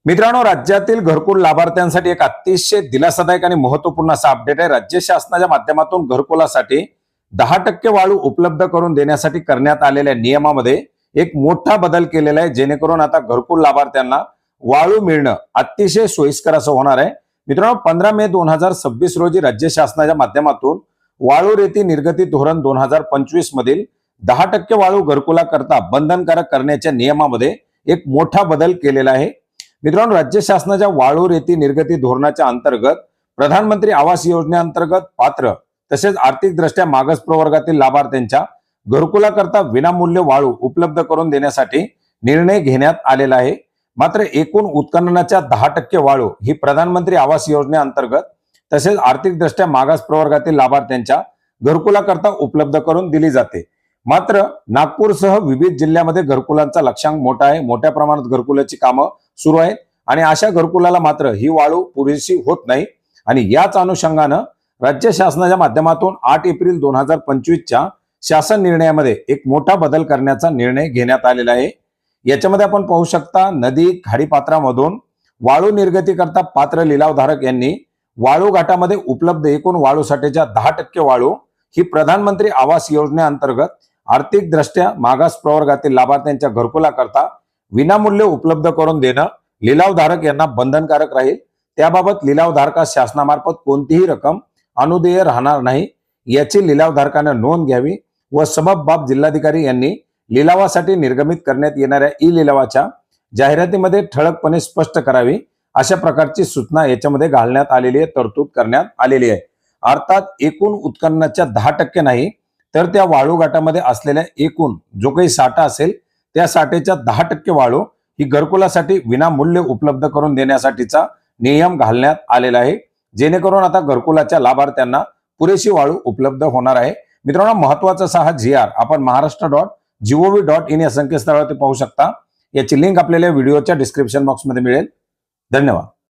मित्रांनो, राज्यातील घरकुल लाभार्थ्यांसाठी एक अतिशय दिलासादायक आणि महत्वपूर्ण असा अपडेट आहे। राज्य शासनाच्या माध्यमातून घरकुलासाठी 10% वाळू उपलब्ध करून देण्यासाठी करण्यात आलेल्या नियमामध्ये एक मोठा बदल केलेला आहे, जेणेकरून आता घरकुल लाभार्थ्यांना वाळू मिळणं अतिशय सोयीस्कर असं होणार आहे। मित्रांनो, 15 मे 2026 रोजी राज्य शासनाच्या माध्यमातून वाळू रेती निर्गती धोरण 2025 मधील 10% वाळू घरकुलाकरता बंधनकारक करण्याच्या नियमामध्ये एक मोठा बदल केलेला आहे। मित्रांनो, राज्य शासनाच्या वाळू रेती निर्गती धोरणाच्या अंतर्गत प्रधानमंत्री आवास योजनेअंतर्गत पात्र तसेच आर्थिकदृष्ट्या मागास प्रवर्गातील लाभार्थ्यांच्या घरकुलाकरता विनामूल्य वाळू उपलब्ध करून देण्यासाठी निर्णय घेण्यात आलेला आहे। मात्र एकूण उत्खननाच्या 10% वाळू ही प्रधानमंत्री आवास योजनेअंतर्गत तसेच आर्थिकदृष्ट्या मागास प्रवर्गातील लाभार्थ्यांच्या घरकुलाकरता उपलब्ध करून दिली जाते। मात्र नागपूरसह विविध जिल्ह्यामध्ये घरकुलांचा लक्षांक मोठा आहे, मोठ्या प्रमाणात घरकुलाची कामं सुरू आहेत आणि अशा घरकुलाला मात्र ही वाळू पुरेशी होत नाही आणि याच अनुषंगानं राज्य शासनाच्या माध्यमातून 8 एप्रिल 2025 च्या शासन निर्णयामध्ये एक मोठा बदल करण्याचा निर्णय घेण्यात आलेला आहे। याच्यामध्ये आपण पाहू शकता, नदी खाडीपात्रामधून वाळू निर्गती करता पात्र लिलावधारक यांनी वाळू घाटामध्ये उपलब्ध एकूण वाळू साठ्याच्या 10% वाळू ही प्रधानमंत्री आवास योजनेअंतर्गत आर्थिकदृष्ट्या मागास प्रवर्गातील लाभार्थ्यांच्या घरकुलाकरता विनामूल्य उपलब्ध करून देणं लिलावधारक यांना बंधनकारक राहील। त्याबाबत लिलावधारकास शासनामार्फत कोणतीही रक्कम अनुदेय राहणार नाही, याची लिलावधारकाने नोंद घ्यावी व सबब जिल्हाधिकारी यांनी लिलावासाठी निर्गमित करण्यात येणाऱ्या ई लिलावाच्या जाहिरातीमध्ये ठळकपणे स्पष्ट करावी, अशा प्रकारची सूचना याच्यामध्ये घालण्यात आलेली आहे, तरतूद करण्यात आलेली आहे। अर्थात एकूण उत्खननाच्या 10% नाही तर त्या वाळू घाटामध्ये असलेल्या एकूण जो काही साठा असेल त्या साठ्याच्या 10% वाळू ही घरकुलासाठी विनामूल्य उपलब्ध करून देण्यासाठीचा नियम घालण्यात आलेला आहे, जेणेकरून आता घरकुलाच्या लाभार्थ्यांना पुरेशी वाळू उपलब्ध होणार आहे। मित्रांनो, महत्वाचा असा हा GR आपण maharashtra.gov.in या संकेतस्थळावरती पाहू शकता। याची लिंक आपल्याला व्हिडिओच्या डिस्क्रिप्शन बॉक्समध्ये मिळेल। धन्यवाद।